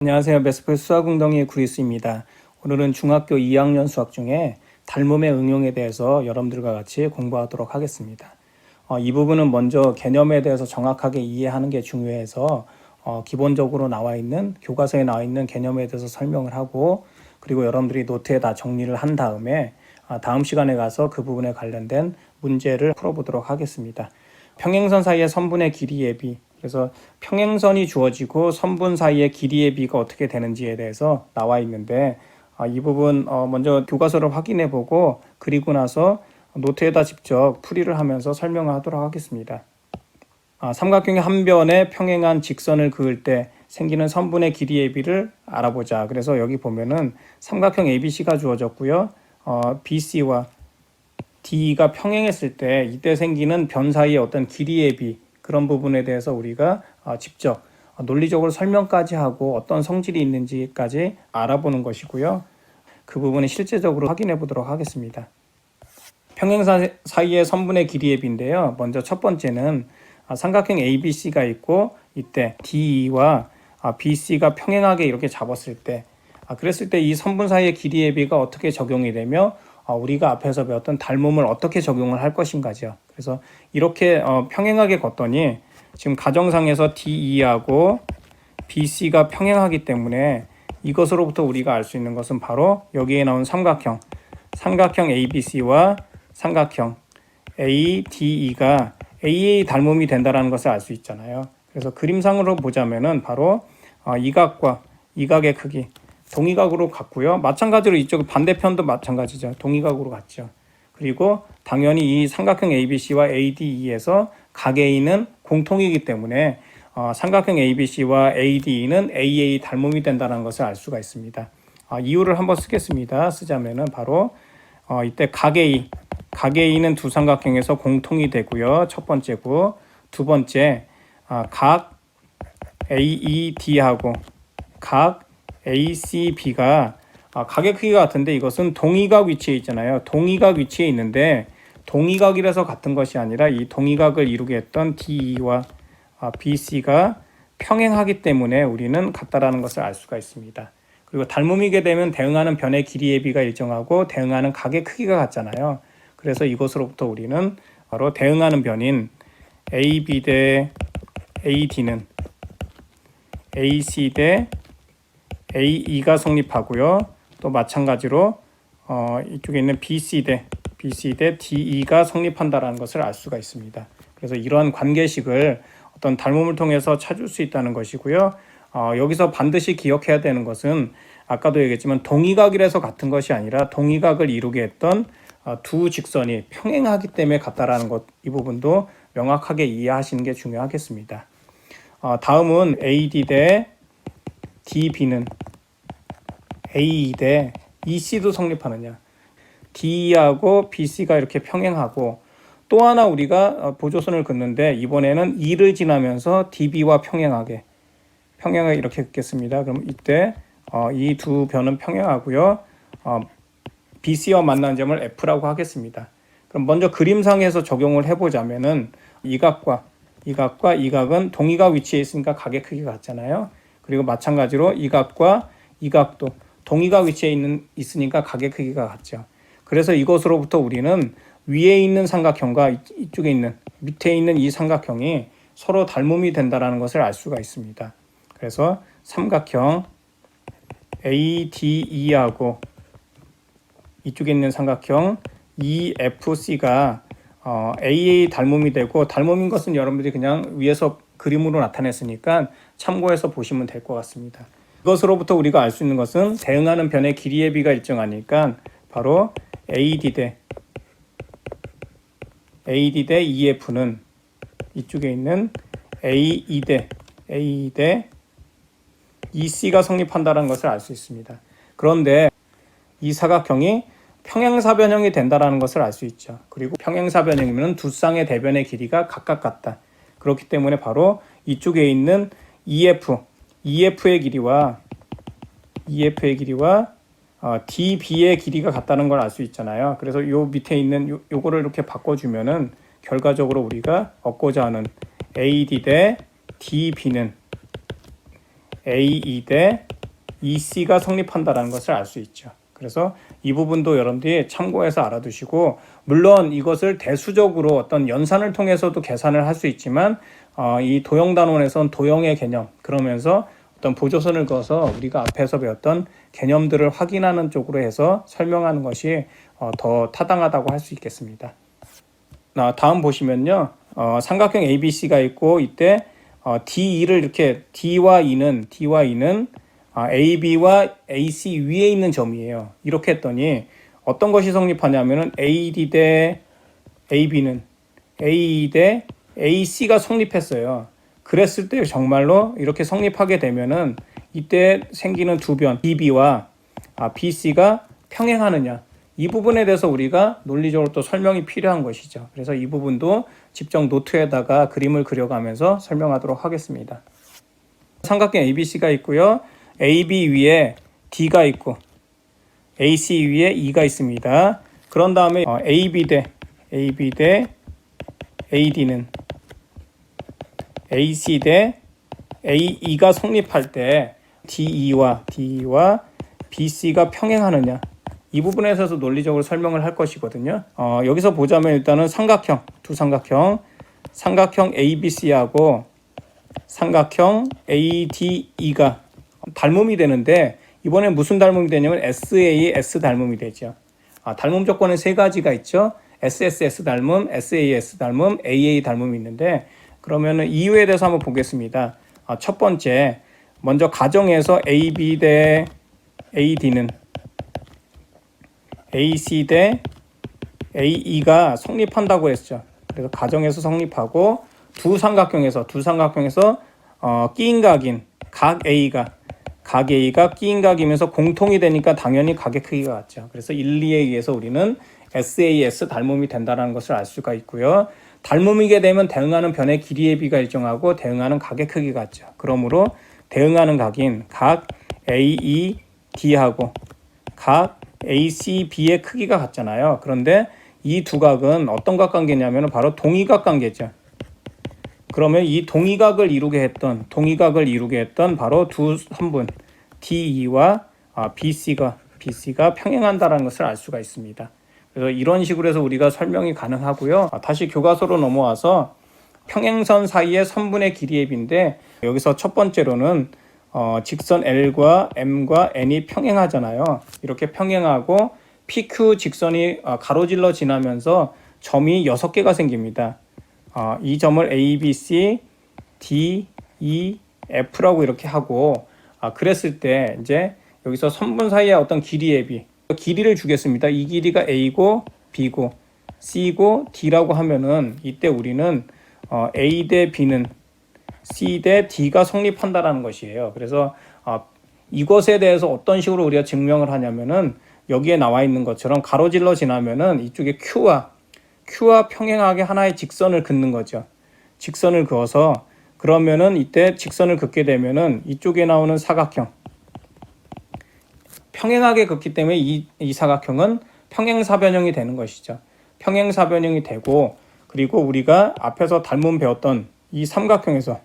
안녕하세요. 메스플 수학웅덩이의 구리스입니다. 오늘은 중학교 2학년 수학 중에 닮음의 응용에 대해서 여러분들과 같이 공부하도록 하겠습니다. 이 부분은 먼저 개념에 대해서 정확하게 이해하는 게 중요해서 기본적으로 나와 있는 교과서에 나와 있는 개념에 대해서 설명을 하고, 그리고 여러분들이 노트에 다 정리를 한 다음에 다음 시간에 가서 그 부분에 관련된 문제를 풀어보도록 하겠습니다. 평행선 사이의 선분의 길이의 비, 그래서 평행선이 주어지고 선분 사이의 길이의 비가 어떻게 되는지에 대해서 나와 있는데, 이 부분 먼저 교과서를 확인해 보고 그리고 나서 노트에다 직접 풀이를 하면서 설명을 하도록 하겠습니다. 삼각형의 한 변에 평행한 직선을 그을 때 생기는 선분의 길이의 비를 알아보자. 그래서 여기 보면은 삼각형 ABC가 주어졌고요. BC와 D가 평행했을 때 이때 생기는 변 사이의 어떤 길이의 비, 그런 부분에 대해서 우리가 직접 논리적으로 설명까지 하고 어떤 성질이 있는지까지 알아보는 것이고요. 그 부분은 실제적으로 확인해 보도록 하겠습니다. 평행선 사이의 선분의 길이의 비인데요. 먼저 첫 번째는 삼각형 ABC가 있고 이때 DE와 BC가 평행하게 이렇게 잡았을 때, 그랬을 때 이 선분 사이의 길이의 비가 어떻게 적용이 되며 우리가 앞에서 배웠던 닮음을 어떻게 적용을 할 것인가죠. 그래서 이렇게 평행하게 걷더니 지금 가정상에서 DE하고 BC가 평행하기 때문에 이것으로부터 우리가 알 수 있는 것은 바로 여기에 나온 삼각형 ABC와 삼각형 ADE가 AA 닮음이 된다는 것을 알 수 있잖아요. 그래서 그림상으로 보자면은 바로 이 각과 이 각의 크기 동의각으로 같고요. 마찬가지로 이쪽 반대편도 마찬가지죠. 동의각으로 같죠. 그리고 당연히 이 삼각형 ABC와 ADE에서 각 A는 공통이기 때문에 삼각형 ABC와 ADE는 AA 닮음이 된다는 것을 알 수가 있습니다. 이유를 한번 쓰겠습니다. 쓰자면은 바로 이때 각 A는 두 삼각형에서 공통이 되고요. 첫 번째고, 두 번째 각 AED하고 각 ACB가 각의 크기가 같은데 이것은 동의각 위치에 있잖아요. 동의각 위치에 있는데 동의각이라서 같은 것이 아니라 이 동의각을 이루게 했던 DE와 BC가 평행하기 때문에 우리는 같다라는 것을 알 수가 있습니다. 그리고 닮음이게 되면 대응하는 변의 길이의 비가 일정하고 대응하는 각의 크기가 같잖아요. 그래서 이것으로부터 우리는 바로 대응하는 변인 AB 대 AD는 AC 대 AE가 성립하고요. 또 마찬가지로 이쪽에 있는 BC 대 DE가 성립한다라는 것을 알 수가 있습니다. 그래서 이러한 관계식을 어떤 닮음을 통해서 찾을 수 있다는 것이고요. 여기서 반드시 기억해야 되는 것은 아까도 얘기했지만 동의각이라서 같은 것이 아니라 동의각을 이루게 했던 두 직선이 평행하기 때문에 같다라는 것, 이 부분도 명확하게 이해하시는 게 중요하겠습니다. 다음은 AD 대 DB는 AE 대 EC도 성립하느냐. D하고 BC가 이렇게 평행하고, 또 하나 우리가 보조선을 긋는데 이번에는 E를 지나면서 DB와 평행하게 이렇게 긋겠습니다. 그럼 이때 이 두 변은 평행하고요. BC와 만난 점을 F라고 하겠습니다. 그럼 먼저 그림상에서 적용을 해보자면은 이 각과 이 각은 동의각 위치에 있으니까 각의 크기가 같잖아요. 그리고 마찬가지로 이 각과 이 각도 동의각 위치에 있으니까 각의 크기가 같죠. 그래서 이것으로부터 우리는 위에 있는 삼각형과 이쪽에 있는 밑에 있는 이 삼각형이 서로 닮음이 된다는 것을 알 수가 있습니다. 그래서 삼각형 ADE하고 이쪽에 있는 삼각형 EFC가 AA 닮음이 되고, 닮음인 것은 여러분들이 그냥 위에서 그림으로 나타냈으니까 참고해서 보시면 될 것 같습니다. 이것으로부터 우리가 알 수 있는 것은 대응하는 변의 길이의 비가 일정하니까 바로 AD 대 EF는 이쪽에 있는 AE 대 EC가 성립한다는 것을 알 수 있습니다. 그런데 이 사각형이 평행사변형이 된다는 것을 알 수 있죠. 그리고 평행사변형이면 두 쌍의 대변의 길이가 각각 같다. 그렇기 때문에 바로 이쪽에 있는 EF의 길이와 DB의 길이가 같다는 걸 알 수 있잖아요. 그래서 요 밑에 있는 요거를 이렇게 바꿔주면은 결과적으로 우리가 얻고자 하는 AD 대 DB는 AE 대 이 C가 성립한다라는 것을 알 수 있죠. 그래서 이 부분도 여러분들이 참고해서 알아두시고, 물론 이것을 대수적으로 어떤 연산을 통해서도 계산을 할 수 있지만 이 도형단원에선 도형의 개념, 그러면서 어떤 보조선을 그어서 우리가 앞에서 배웠던 개념들을 확인하는 쪽으로 해서 설명하는 것이 더 타당하다고 할 수 있겠습니다. 다음 보시면요, 삼각형 ABC가 있고, 이때 D2를 이렇게 D와 E는 AB와 AC 위에 있는 점이에요. 이렇게 했더니 어떤 것이 성립하냐면은 AD 대 AB는 AE 대 AC가 성립했어요. 그랬을 때 정말로 이렇게 성립하게 되면은 이때 생기는 두 변 BB와 BC가 평행하느냐, 이 부분에 대해서 우리가 논리적으로 또 설명이 필요한 것이죠. 그래서 이 부분도 직접 노트에다가 그림을 그려가면서 설명하도록 하겠습니다. 삼각형 ABC가 있고요. AB 위에 D가 있고 AC 위에 E가 있습니다. 그런 다음에 AB 대 AD는 AC 대 AE가 성립할 때 DE와 BC가 평행하느냐, 이 부분에 있어서 논리적으로 설명을 할 것이거든요. 여기서 보자면 일단은 두 삼각형 ABC하고 삼각형 ADE가 닮음이 되는데, 이번에 무슨 닮음이 되냐면 SAS 닮음이 되죠. 닮음 조건은 세 가지가 있죠. SSS 닮음, SAS 닮음, AA 닮음이 있는데, 그러면은 이유에 대해서 한번 보겠습니다. 첫 번째, 먼저 가정에서 AB 대 AD는 AC 대 AE가 성립한다고 했죠. 그래서 가정에서 성립하고, 두 삼각형에서 끼인 각인 각 A가 끼인 각이면서 공통이 되니까 당연히 각의 크기가 같죠. 그래서 1, 2에 의해서 우리는 SAS 닮음이 된다는 것을 알 수가 있고요. 닮음이게 되면 대응하는 변의 길이의 비가 일정하고 대응하는 각의 크기가 같죠. 그러므로 대응하는 각인 각 AED하고 각 ACB의 크기가 같잖아요. 그런데 이 두 각은 어떤 각 관계냐면 바로 동의각 관계죠. 그러면 이 동의각을 이루게 했던 바로 두 선분 DE와 BC가 평행한다는 것을 알 수가 있습니다. 그래서 이런 식으로 해서 우리가 설명이 가능하고요. 다시 교과서로 넘어와서 평행선 사이의 선분의 길이의 비인데, 여기서 첫 번째로는 직선 L과 M과 N이 평행하잖아요. 이렇게 평행하고 PQ 직선이 가로질러 지나면서 점이 6개가 생깁니다. 이 점을 A, B, C, D, E, F라고 이렇게 하고, 그랬을 때 이제 여기서 선분 사이의 어떤 길이의 비, 길이를 주겠습니다. 이 길이가 A고 B고 C고 D라고 하면은 이때 우리는 A 대 B는 C 대 D가 성립한다라는 것이에요. 그래서 이것에 대해서 어떤 식으로 우리가 증명을 하냐면은, 여기에 나와 있는 것처럼 가로질러 지나면은 이쪽에 Q와 평행하게 하나의 직선을 긋는 거죠. 직선을 그어서, 그러면은 이때 직선을 긋게 되면은 이쪽에 나오는 사각형, 평행하게 긋기 때문에 이 사각형은 평행사변형이 되는 것이죠. 평행사변형이 되고, 그리고 우리가 앞에서 닮음 배웠던 이 삼각형에서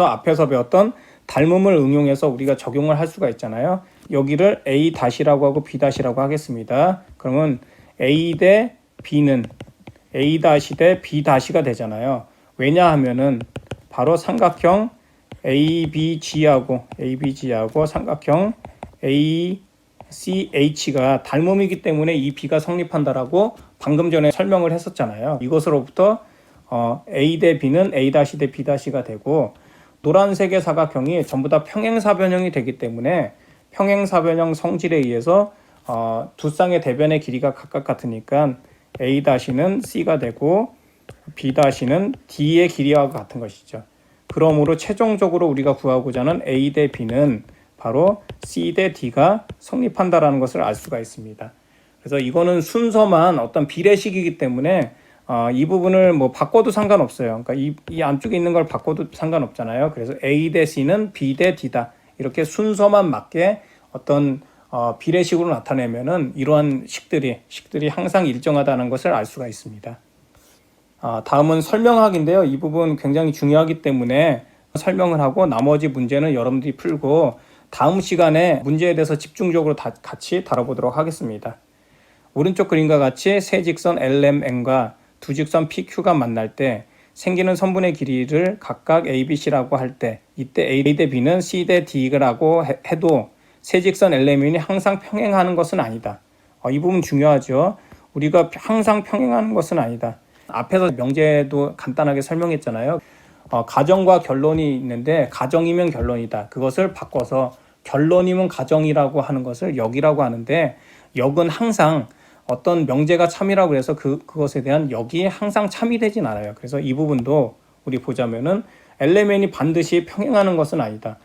앞에서 배웠던 닮음을 응용해서 우리가 적용을 할 수가 있잖아요. 여기를 A-라고 하고 B-라고 하겠습니다. 그러면 A 대 B는 A- 대 B-가 되잖아요. 왜냐하면은 바로 삼각형 ABG하고 삼각형 ACH가 닮음이기 때문에 이 B가 성립한다라고 방금 전에 설명을 했었잖아요. 이것으로부터 A 대 B는 A- 대 B-가 되고, 노란색의 사각형이 전부 다 평행사변형이 되기 때문에 평행사변형 성질에 의해서 두 쌍의 대변의 길이가 각각 같으니까 A-는 C가 되고 B-는 D의 길이와 같은 것이죠. 그러므로 최종적으로 우리가 구하고자 하는 A 대 B는 바로 C 대 D가 성립한다라는 것을 알 수가 있습니다. 그래서 이거는 순서만 어떤 비례식이기 때문에 이 부분을 뭐 바꿔도 상관없어요. 그러니까 이 안쪽에 있는 걸 바꿔도 상관없잖아요. 그래서 A 대 C는 B 대 D다, 이렇게 순서만 맞게 어떤 비례식으로 나타내면은 이러한 식들이 항상 일정하다는 것을 알 수가 있습니다. 다음은 설명학인데요. 이 부분 굉장히 중요하기 때문에 설명을 하고 나머지 문제는 여러분들이 풀고 다음 시간에 문제에 대해서 집중적으로 같이 다뤄보도록 하겠습니다. 오른쪽 그림과 같이 세 직선 LMN과 두 직선 PQ가 만날 때 생기는 선분의 길이를 각각 ABC라고 할 때 이때 A 대 B는 C 대 D라고 해도 세 직선 LMN이 항상 평행하는 것은 아니다. 이 부분 중요하죠. 우리가 항상 평행하는 것은 아니다. 앞에서 명제도 간단하게 설명했잖아요. 가정과 결론이 있는데 가정이면 결론이다. 그것을 바꿔서 결론이면 가정이라고 하는 것을 역이라고 하는데 역은 항상 어떤 명제가 참이라고 해서 그것에 대한 역이 항상 참이 되진 않아요. 그래서 이 부분도 우리 보자면은 엘레멘이 반드시 평행하는 것은 아니다.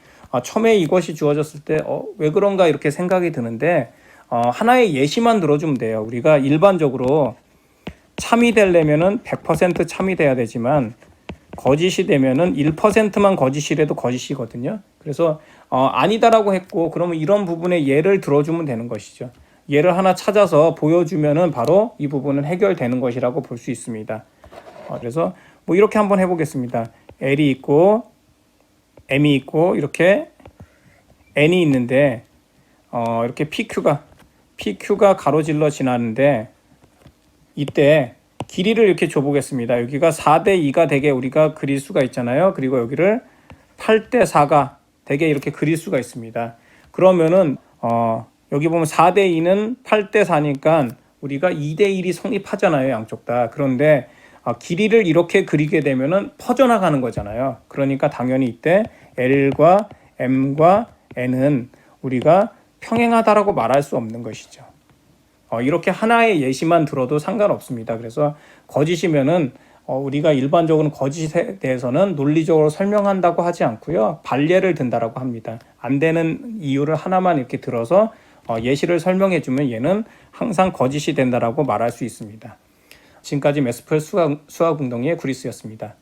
처음에 이것이 주어졌을 때 왜 그런가 이렇게 생각이 드는데 하나의 예시만 들어주면 돼요. 우리가 일반적으로 참이 되려면은 100% 참이 돼야 되지만 거짓이 되면은 1%만 거짓이라도 거짓이거든요. 그래서 아니다라고 했고 그러면 이런 부분에 예를 들어주면 되는 것이죠. 예를 하나 찾아서 보여주면은 바로 이 부분은 해결되는 것이라고 볼 수 있습니다. 그래서 뭐 이렇게 한번 해보겠습니다. L이 있고 M이 있고 이렇게 N이 있는데 이렇게 PQ가 가로질러 지나는데 이때 길이를 이렇게 줘보겠습니다. 여기가 4대 2가 되게 우리가 그릴 수가 있잖아요. 그리고 여기를 8대 4가 되게 이렇게 그릴 수가 있습니다. 그러면은 여기 보면 4대 2는 8대 4니까 우리가 2대 1이 성립하잖아요. 양쪽 다. 그런데 길이를 이렇게 그리게 되면은 퍼져나가는 거잖아요. 그러니까 당연히 이때 L과 M과 N은 우리가 평행하다라고 말할 수 없는 것이죠. 이렇게 하나의 예시만 들어도 상관없습니다. 그래서 거짓이면은 우리가 일반적으로 거짓에 대해서는 논리적으로 설명한다고 하지 않고요. 반례를 든다라고 합니다. 안 되는 이유를 하나만 이렇게 들어서 예시를 설명해 주면 얘는 항상 거짓이 된다라고 말할 수 있습니다. 지금까지 메스플 수학 웅덩이의 구리스였습니다.